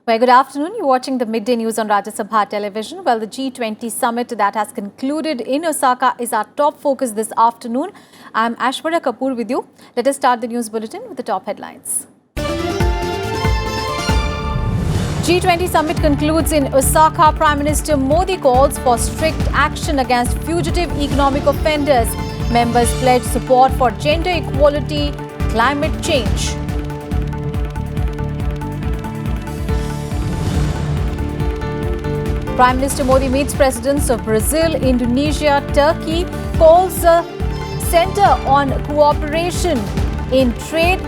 Very good afternoon. You're watching the midday news on Rajya Sabha television. Well, the G20 summit that has concluded in Osaka is our top focus this afternoon. I'm Ashwara Kapoor with you. Let us start the news bulletin with the top headlines. G20 summit concludes in Osaka. Prime Minister Modi calls for strict action against fugitive economic offenders. Members pledge support for gender equality, climate change. Prime Minister Modi meets presidents of Brazil, Indonesia, Turkey, calls a center on cooperation in trade,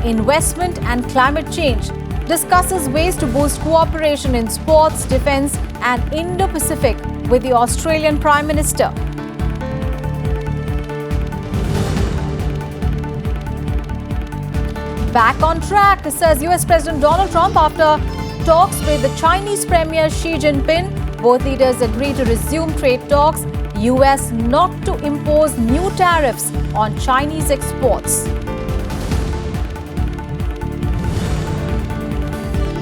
investment and climate change, discusses ways to boost cooperation in sports, defense and Indo-Pacific with the Australian Prime Minister. Back on track, says US President Donald Trump after talks with the Chinese Premier Xi Jinping. Both leaders agree to resume trade talks. US not to impose new tariffs on Chinese exports.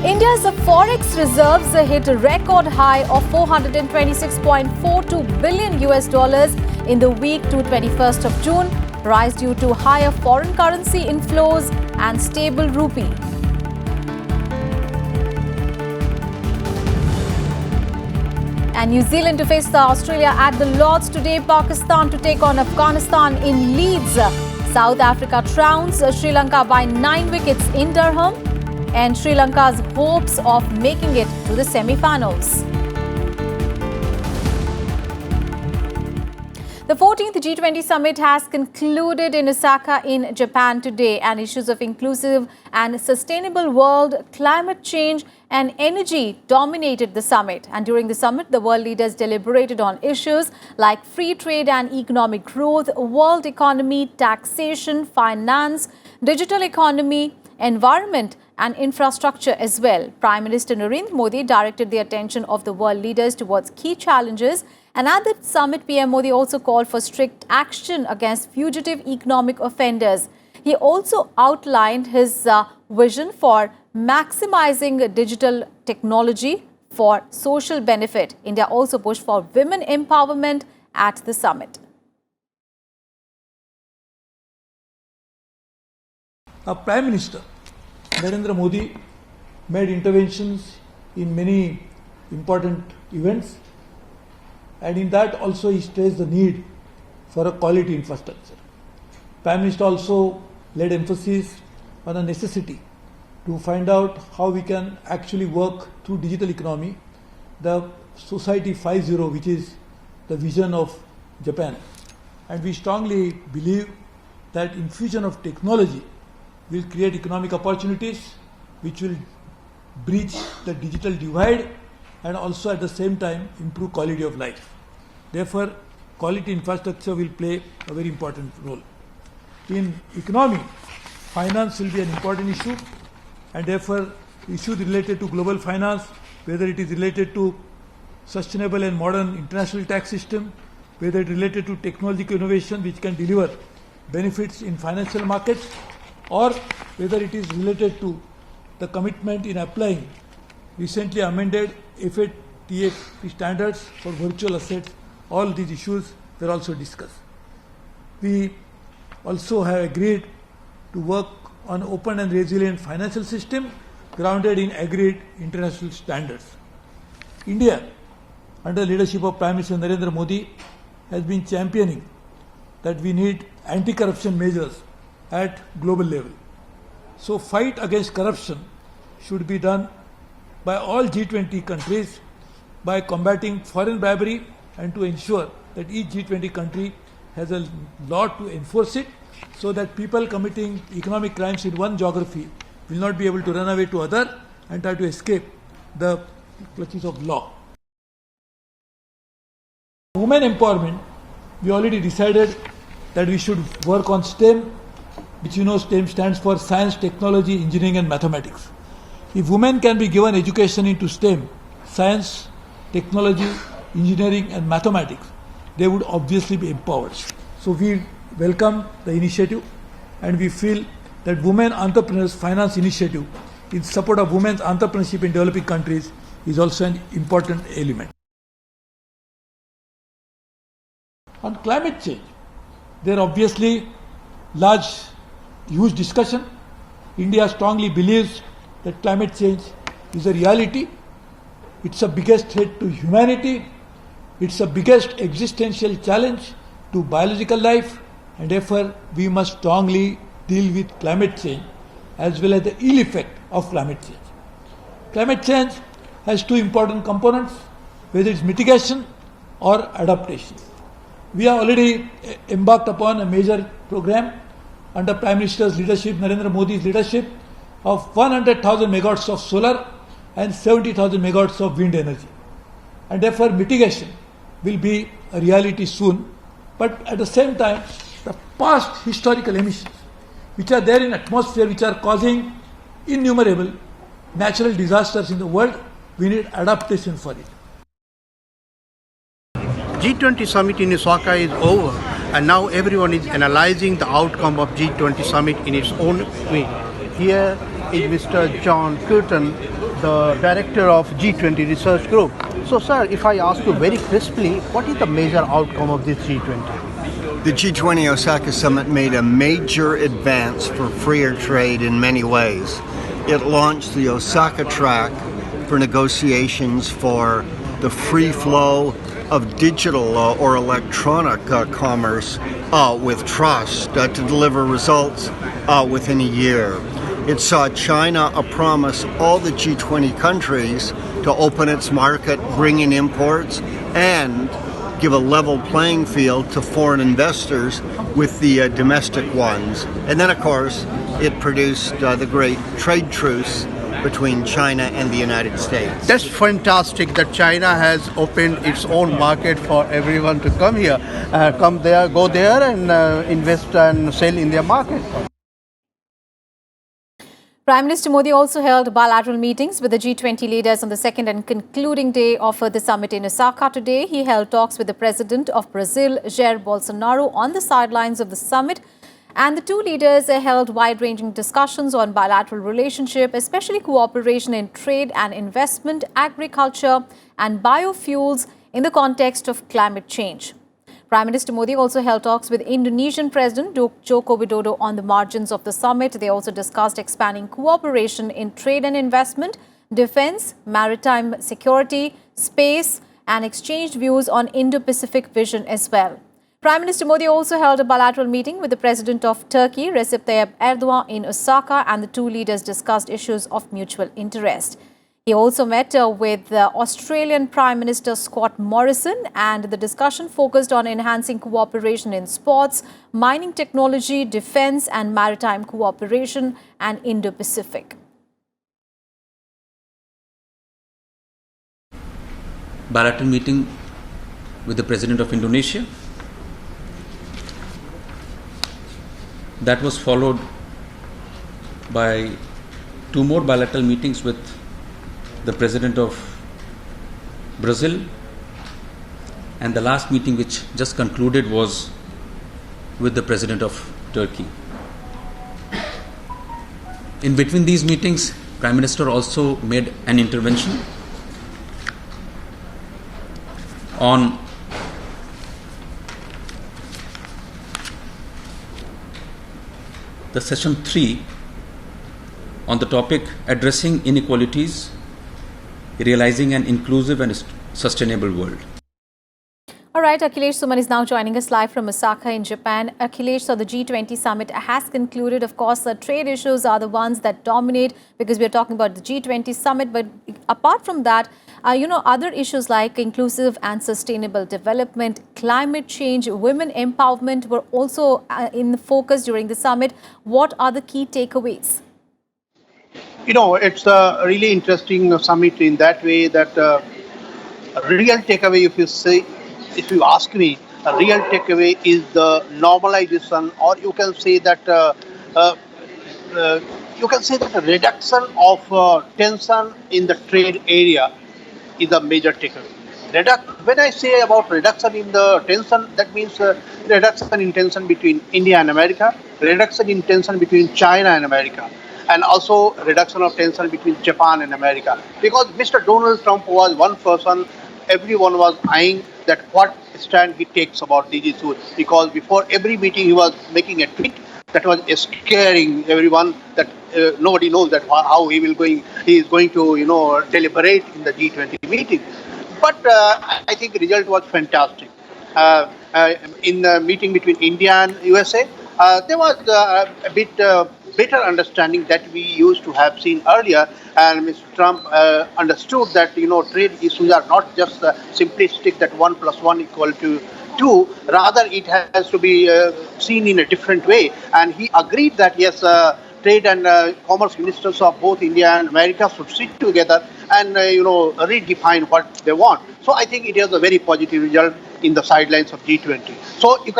India's forex reserves hit a record high of $426.42 billion in the week to 21st of June, rise due to higher foreign currency inflows and stable rupee. And New Zealand to face Australia at the Lords today. Pakistan to take on Afghanistan in Leeds. South Africa trounced Sri Lanka by 9 wickets in Durham. And Sri Lanka's hopes of making it to the semi-finals. The 14th G20 summit has concluded in Osaka in Japan today, and issues of inclusive and sustainable world, climate change and energy dominated the summit. And during the summit, the world leaders deliberated on issues like free trade and economic growth, world economy, taxation, finance, digital economy, environment and infrastructure as well. Prime Minister Narendra Modi directed the attention of the world leaders towards key challenges. And at the summit, PM Modi also called for strict action against fugitive economic offenders. He also outlined his vision for maximizing digital technology for social benefit. India also pushed for women empowerment at the summit. Our Prime Minister Narendra Modi made interventions in many important events, and in that also he stressed the need for a quality infrastructure. Prime Minister also laid emphasis on the necessity to find out how we can actually work through digital economy, the Society 5.0, which is the vision of Japan. And we strongly believe that infusion of technology will create economic opportunities which will bridge the digital divide and also at the same time improve quality of life. Therefore, quality infrastructure will play a very important role. In economy, finance will be an important issue, and therefore issues related to global finance, whether it is related to sustainable and modern international tax system, whether it is related to technological innovation which can deliver benefits in financial markets, or whether it is related to the commitment in applying recently amended FATF standards for virtual assets. All these issues were also discussed. We also have agreed to work on open and resilient financial system grounded in agreed international standards. India, under the leadership of Prime Minister Narendra Modi, has been championing that we need anti-corruption measures at global level. So fight against corruption should be done by all G20 countries by combating foreign bribery and to ensure that each G20 country has a law to enforce it, so that people committing economic crimes in one geography will not be able to run away to other and try to escape the clutches of law. Women empowerment, we already decided that we should work on STEM, which STEM stands for science, technology, engineering and mathematics. If women can be given education into STEM, science, technology, engineering and mathematics, they would obviously be empowered. So we welcome the initiative, and we feel that Women Entrepreneurs Finance Initiative in support of women's entrepreneurship in developing countries is also an important element. On climate change, there are obviously huge discussion. India strongly believes that climate change is a reality. It's the biggest threat to humanity. It's the biggest existential challenge to biological life, and therefore we must strongly deal with climate change as well as the ill effect of climate change. Climate change has two important components, whether it's mitigation or adaptation. We have already embarked upon a major program under Prime Minister's leadership, Narendra Modi's leadership, of 100,000 megawatts of solar and 70,000 megawatts of wind energy. And therefore mitigation will be a reality soon. But at the same time, the past historical emissions which are there in atmosphere, which are causing innumerable natural disasters in the world, we need adaptation for it. G20 summit in Osaka is over, and now everyone is analyzing the outcome of G20 summit in its own way. Here is Mr. John Curtin, the director of G20 research group. So sir, if I ask you very crisply, what is the major outcome of this G20? The G20 Osaka summit made a major advance for freer trade in many ways. It launched the Osaka track for negotiations for the free flow of digital or electronic commerce with trust to deliver results within a year. It saw China promise all the G20 countries to open its market, bring in imports, and give a level playing field to foreign investors with the domestic ones. And then, of course, it produced the great trade truce between China and the United States. That's fantastic that China has opened its own market for everyone to come here, come there, go there and invest and sell in their market. Prime Minister Modi also held bilateral meetings with the G20 leaders on the second and concluding day of the summit in Osaka today. He held talks with the President of Brazil, Jair Bolsonaro, on the sidelines of the summit. And the two leaders held wide-ranging discussions on bilateral relationship, especially cooperation in trade and investment, agriculture and biofuels in the context of climate change. Prime Minister Modi also held talks with Indonesian President Joko Widodo on the margins of the summit. They also discussed expanding cooperation in trade and investment, defense, maritime security, space, and exchanged views on Indo-Pacific vision as well. Prime Minister Modi also held a bilateral meeting with the President of Turkey, Recep Tayyip Erdogan, in Osaka, and the two leaders discussed issues of mutual interest. He also met with the Australian Prime Minister Scott Morrison, and the discussion focused on enhancing cooperation in sports, mining technology, defense and maritime cooperation, and Indo-Pacific. Bilateral meeting with the President of Indonesia. That was followed by two more bilateral meetings with the President of Brazil, and the last meeting which just concluded was with the President of Turkey. In between these meetings, Prime Minister also made an intervention on the session 3 on the topic addressing inequalities, realizing an inclusive and sustainable world. All right, Akhilesh Suman is now joining us live from Osaka in Japan. Akhilesh, so the G20 summit has concluded. Of course, the trade issues are the ones that dominate because we're talking about the G20 summit. But apart from that, other issues like inclusive and sustainable development, climate change, women empowerment were also in the focus during the summit. What are the key takeaways? It's a really interesting summit in that way that a real takeaway, if you ask me, a real takeaway is the normalization, or you can say that a reduction of tension in the trade area is a major takeaway. When I say about reduction in the tension, that means reduction in tension between India and America, reduction in tension between China and America. and also reduction of tension between Japan and America. Because Mr. Donald Trump was one person, everyone was eyeing that what stand he takes about these issues. Because before every meeting he was making a tweet that was scaring everyone that nobody knows that how he is going to deliberate in the G20 meeting. But I think the result was fantastic. In the meeting between India and USA, there was a bit better understanding that we used to have seen earlier, and Mr. Trump understood that trade issues are not just simplistic that 1+1=2. Rather, it has to be seen in a different way, and he agreed that yes. Trade and commerce ministers of both India and America should sit together and redefine what they want. So I think it is a very positive result in the sidelines of G20. So you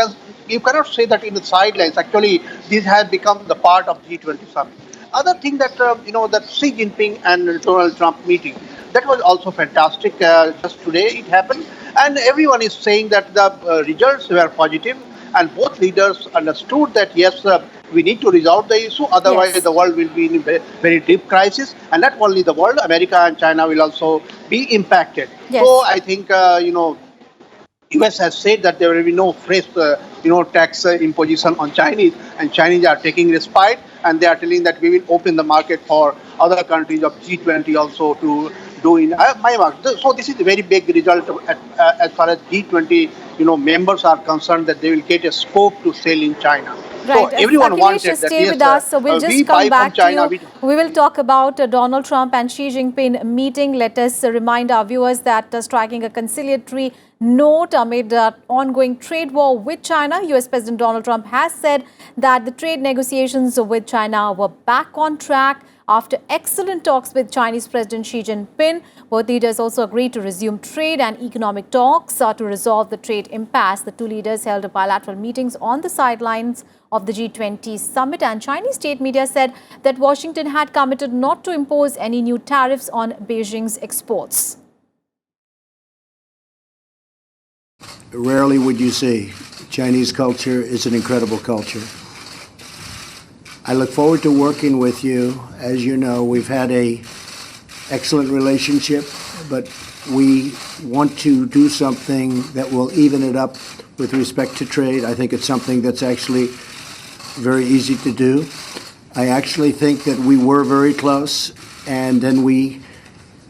cannot say that in the sidelines. Actually, this has become the part of G20 summit. Other thing that that Xi Jinping and Donald Trump meeting, that was also fantastic. Just today it happened, and everyone is saying that the results were positive, and both leaders understood that yes, we need to resolve the issue. Otherwise, Yes. the world will be in a very deep crisis, and not only the world, America and China will also be impacted. Yes. So I think US has said that there will be no fresh, tax imposition on Chinese, and Chinese are taking respite, and they are telling that we will open the market for other countries of G20 also to do in Myanmar. So this is a very big result as far as G20, members are concerned, that they will get a scope to sell in China. Right. So everyone Akhilesh, wanted that stay yes, with us. So we'll we just buy come from back to China. you. We will talk about Donald Trump and Xi Jinping meeting. Let us remind our viewers that striking a conciliatory note amid ongoing trade war with China, US President Donald Trump has said that the trade negotiations with China were back on track after excellent talks with Chinese President Xi Jinping. Both leaders also agreed to resume trade and economic talks to resolve the trade impasse. The two leaders held bilateral meetings on the sidelines of the G20 summit, and Chinese state media said that Washington had committed not to impose any new tariffs on Beijing's exports. Rarely would you see. Chinese culture is an incredible culture. I look forward to working with you. As you know, we've had an excellent relationship, but we want to do something that will even it up with respect to trade. I think it's something that's actually very easy to do. I actually think that we were very close, and then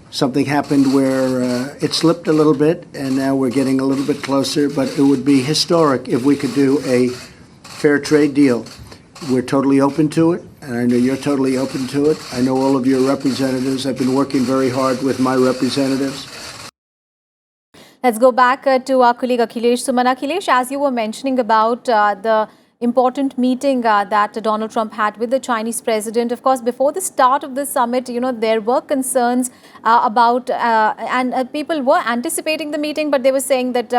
something happened where it slipped a little bit, and now we're getting a little bit closer, but it would be historic if we could do a fair trade deal. We're totally open to it, and I know you're totally open to it. I know all of your representatives. I've been working very hard with my representatives. Let's go back to our colleague Akhilesh Suman. Akhilesh, as you were mentioning about the important meeting that Donald Trump had with the Chinese president. Of course, before the start of the summit, there were concerns about, and people were anticipating the meeting, but they were saying that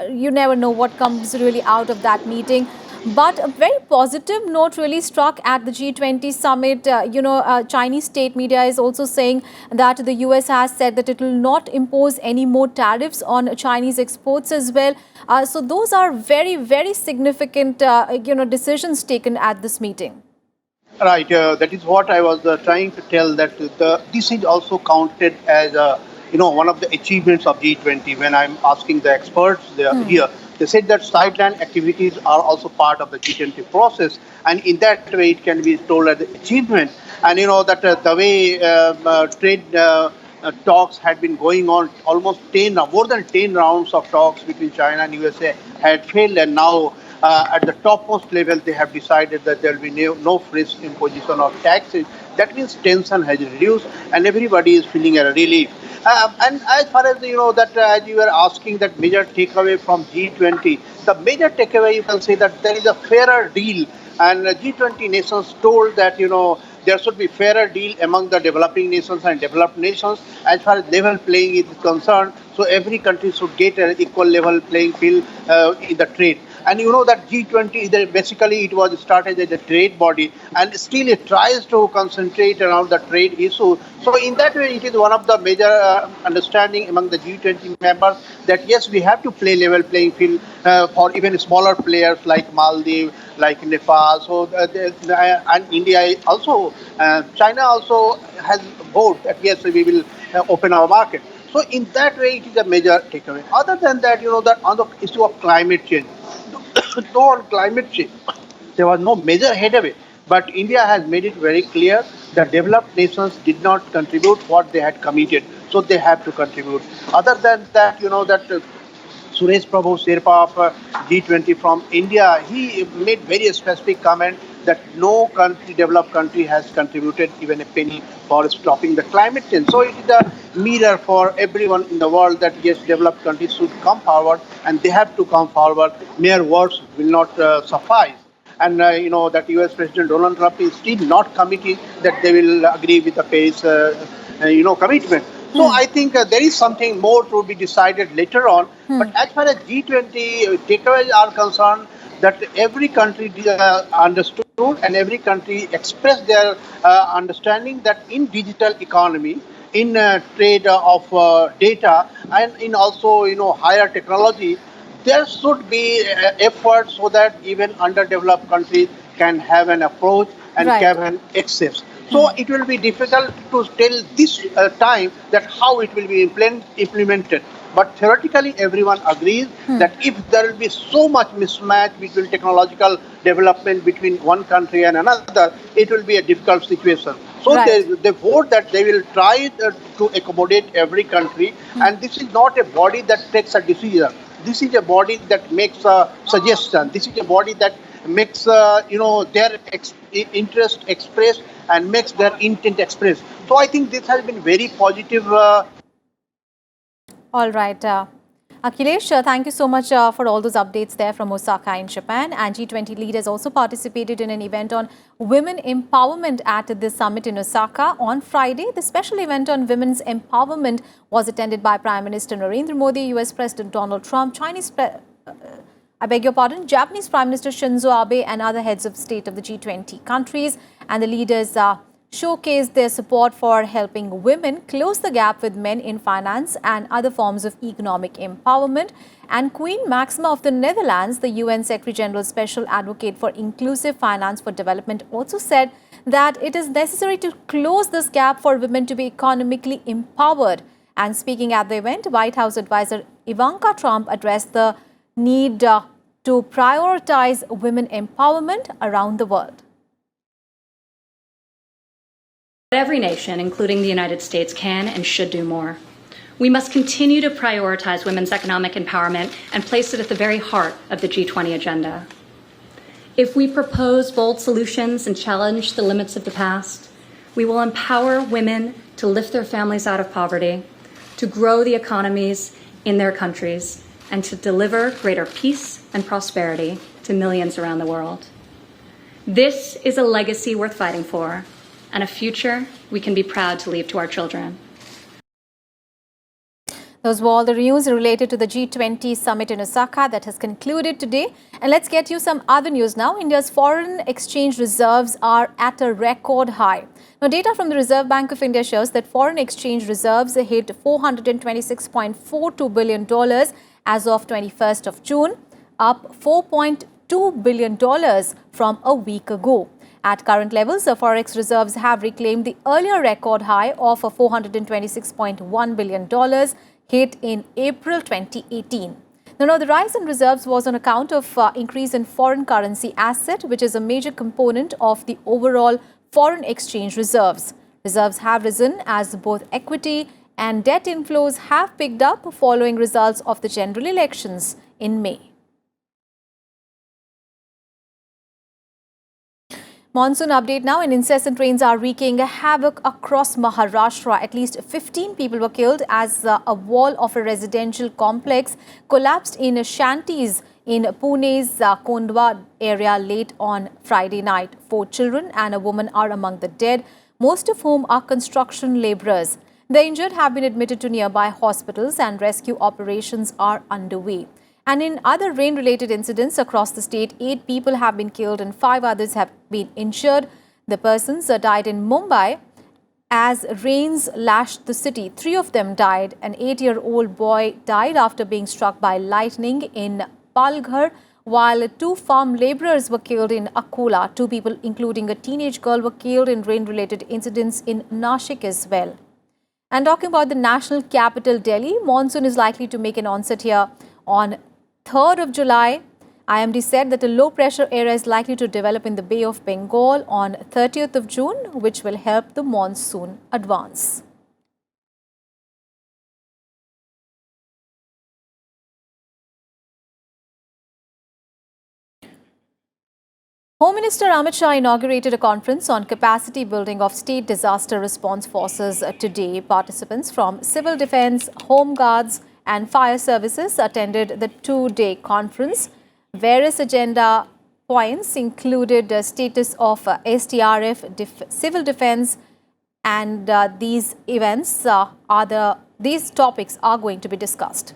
you never know what comes really out of that meeting. But a very positive note really struck at the G20 summit. Chinese state media is also saying that the US has said that it will not impose any more tariffs on Chinese exports as well. So those are very, very significant, decisions taken at this meeting. Right. That is what I was trying to tell, that this is also counted as one of the achievements of G20. When I'm asking the experts here, they said that sideline activities are also part of the G20 process, and in that way it can be told as an achievement. And that the way trade talks had been going on, almost more than 10 rounds of talks between China and USA had failed, and now at the topmost level they have decided that there will be no fresh imposition of taxes. That means tension has reduced and everybody is feeling a relief. And as far as as you were asking, that major takeaway from G20, the major takeaway, you can say that there is a fairer deal, and G20 nations told that there should be fairer deal among the developing nations and developed nations as far as level playing is concerned. So every country should get an equal level playing field in the trade. And you know that G20, basically it was started as a trade body, and still it tries to concentrate around the trade issue. So in that way, it is one of the major understanding among the G20 members that yes, we have to play level playing field for even smaller players like Maldives, like Nepal. So and India also, China also has voted that yes, we will open our market. So in that way, it is a major takeaway. Other than that, that on the issue of climate change, though on climate change, there was no major headway. But India has made it very clear that developed nations did not contribute what they had committed, so they have to contribute. Other than that, that Suresh Prabhu Sherpa of G20 from India, he made very specific comment that no country, developed country, has contributed even a penny for stopping the climate change. So it is a mirror for everyone in the world that yes, developed countries should come forward, and they have to come forward. Mere words will not suffice. And that US President Donald Trump is still not committing that they will agree with the Paris commitment. So I think there is something more to be decided later on. But as far as G20 takeaways are concerned, that every country understood and every country expressed their understanding that in digital economy, in trade of data, and in also higher technology, there should be effort so that even underdeveloped countries can have an approach and Right. can have access. So it will be difficult to tell this time that how it will be implemented. But theoretically, everyone agrees that if there will be so much mismatch between technological development between one country and another, it will be a difficult situation. So Right. they vote that they will try to accommodate every country, and this is not a body that takes a decision. This is a body that makes a suggestion. This is a body that makes their interest express and makes their intent express. So I think this has been very positive. All right. Akhilesh, thank you so much for all those updates there from Osaka in Japan. And G20 leaders also participated in an event on women empowerment at this summit in Osaka on Friday. The special event on women's empowerment was attended by Prime Minister Narendra Modi, US President Donald Trump, Japanese Prime Minister Shinzo Abe and other heads of state of the G20 countries. And the leaders showcased their support for helping women close the gap with men in finance and other forms of economic empowerment. And Queen Maxima of the Netherlands, the UN Secretary General's special advocate for inclusive finance for development, also said that it is necessary to close this gap for women to be economically empowered. And speaking at the event, White House advisor Ivanka Trump addressed the need to prioritize women empowerment around the world. Every nation, including the United States, can and should do more. We must continue to prioritize women's economic empowerment and place it at the very heart of the G20 agenda. If we propose bold solutions and challenge the limits of the past, we will empower women to lift their families out of poverty, to grow the economies in their countries, and to deliver greater peace and prosperity to millions around the world. This is a legacy worth fighting for, and a future we can be proud to leave to our children. Those were all the news related to the G20 summit in Osaka that has concluded today. And let's get you some other news now. India's foreign exchange reserves are at a record high. Now, data from the Reserve Bank of India shows that foreign exchange reserves hit $426.42 billion as of 21st of June, up $4.2 billion from a week ago. At current levels, the forex reserves have reclaimed the earlier record high of $426.1 billion hit in April 2018. Now, the rise in reserves was on account of increase in foreign currency asset, which is a major component of the overall foreign exchange reserves. Reserves have risen as both equity and debt inflows have picked up following results of the general elections in May. Monsoon update now, and incessant rains are wreaking havoc across Maharashtra. At least 15 people were killed as a wall of a residential complex collapsed in shanties in Pune's Kondwa area late on Friday night. 4 children and a woman are among the dead, most of whom are construction laborers. The injured have been admitted to nearby hospitals and rescue operations are underway. And in other rain-related incidents across the state, 8 people have been killed and 5 others have been injured. The persons died in Mumbai as rains lashed the city. 3 of them died. An 8-year-old boy died after being struck by lightning in Palghar, while 2 farm laborers were killed in Akola. 2 people, including a teenage girl, were killed in rain-related incidents in Nashik as well. And talking about the national capital, Delhi, monsoon is likely to make an onset here on 3rd of July. IMD said that a low-pressure area is likely to develop in the Bay of Bengal on 30th of June, which will help the monsoon advance. Home Minister Amit Shah inaugurated a conference on capacity building of state disaster response forces today. Participants from civil defence, home guards and fire services attended the 2-day conference. Various agenda points included the status of SDRF, civil defence, and these topics are going to be discussed.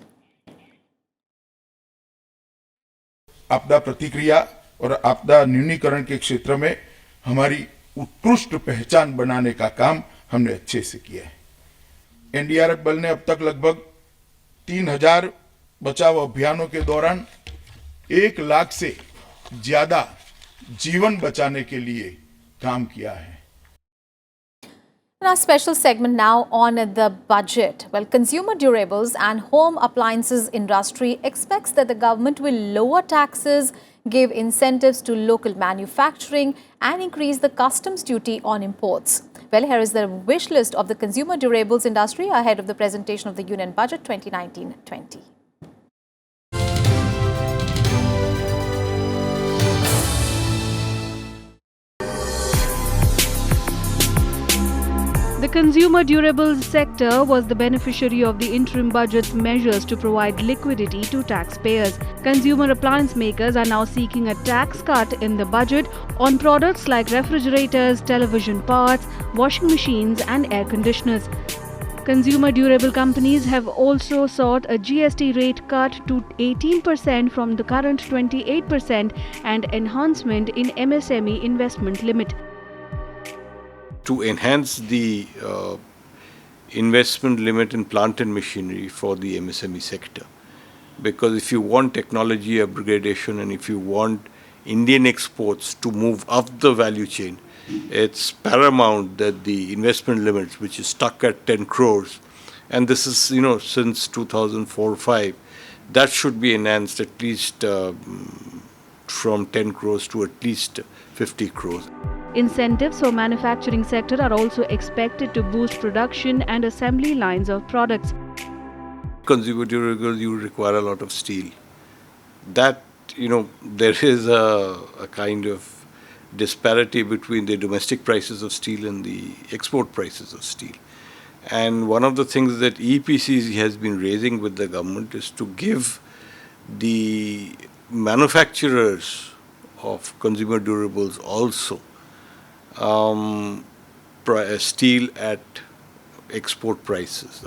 आपदा प्रतिक्रिया और आपदा न्यूनीकरण के क्षेत्र में हमारी उत्कृष्ट पहचान बनाने का काम हमने अच्छे से किया है। एनडीआरएफ बल ने अब तक लगभग 3000 बचाव अभियानों के दौरान 1 लाख से ज्यादा जीवन बचाने के लिए काम किया है। Our special segment now on the budget. Well, consumer durables and home appliances industry expects that the government will lower taxes, give incentives to local manufacturing and increase the customs duty on imports. Well, here is the wish list of the consumer durables industry ahead of the presentation of the Union Budget 2019-20. The consumer durables sector was the beneficiary of the interim budget's measures to provide liquidity to taxpayers. Consumer appliance makers are now seeking a tax cut in the budget on products like refrigerators, television parts, washing machines and air conditioners. Consumer durable companies have also sought a GST rate cut to 18% from the current 28% and enhancement in MSME investment limit. To enhance the investment limit in plant and machinery for the MSME sector. Because if you want technology upgradation and if you want Indian exports to move up the value chain, it's paramount that the investment limits, which is stuck at 10 crores, and this is, since 2004-05, that should be enhanced at least from 10 crores to at least 50 crores. Incentives for manufacturing sector are also expected to boost production and assembly lines of products. Consumer durables, you require a lot of steel. That, there is a kind of disparity between the domestic prices of steel and the export prices of steel. And one of the things that EPCC has been raising with the government is to give the manufacturers of consumer durables also steel at export prices.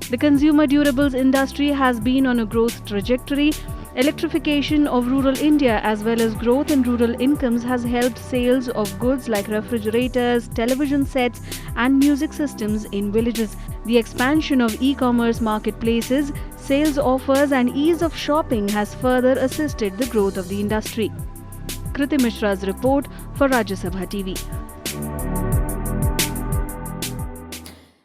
The consumer durables industry has been on a growth trajectory. Electrification of rural India as well as growth in rural incomes has helped sales of goods like refrigerators, television sets and music systems in villages. The expansion of e-commerce marketplaces, sales offers and ease of shopping has further assisted the growth of the industry. Kriti Mishra's report for Rajya Sabha TV.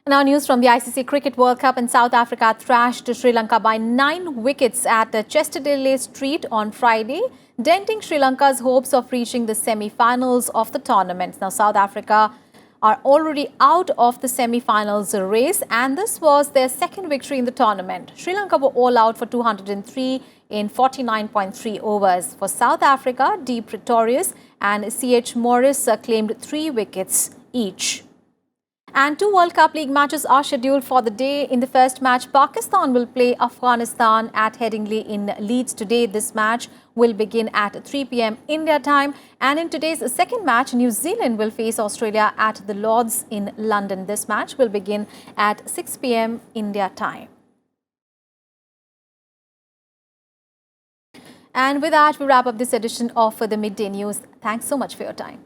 Now news from the ICC Cricket World Cup in South Africa thrashed Sri Lanka by 9 wickets at Chesterdale Street on Friday, denting Sri Lanka's hopes of reaching the semi-finals of the tournament. Now South Africa are already out of the semi-finals race and this was their second victory in the tournament. Sri Lanka were all out for 203 in 49.3 overs. For South Africa, D. Pretorius and C.H. Morris claimed 3 wickets each. And 2 World Cup League matches are scheduled for the day. In the first match, Pakistan will play Afghanistan at Headingley in Leeds today. This match will begin at 3 p.m. India time. And in today's second match, New Zealand will face Australia at the Lords in London. This match will begin at 6 p.m. India time. And with that, we wrap up this edition of the Midday News. Thanks so much for your time.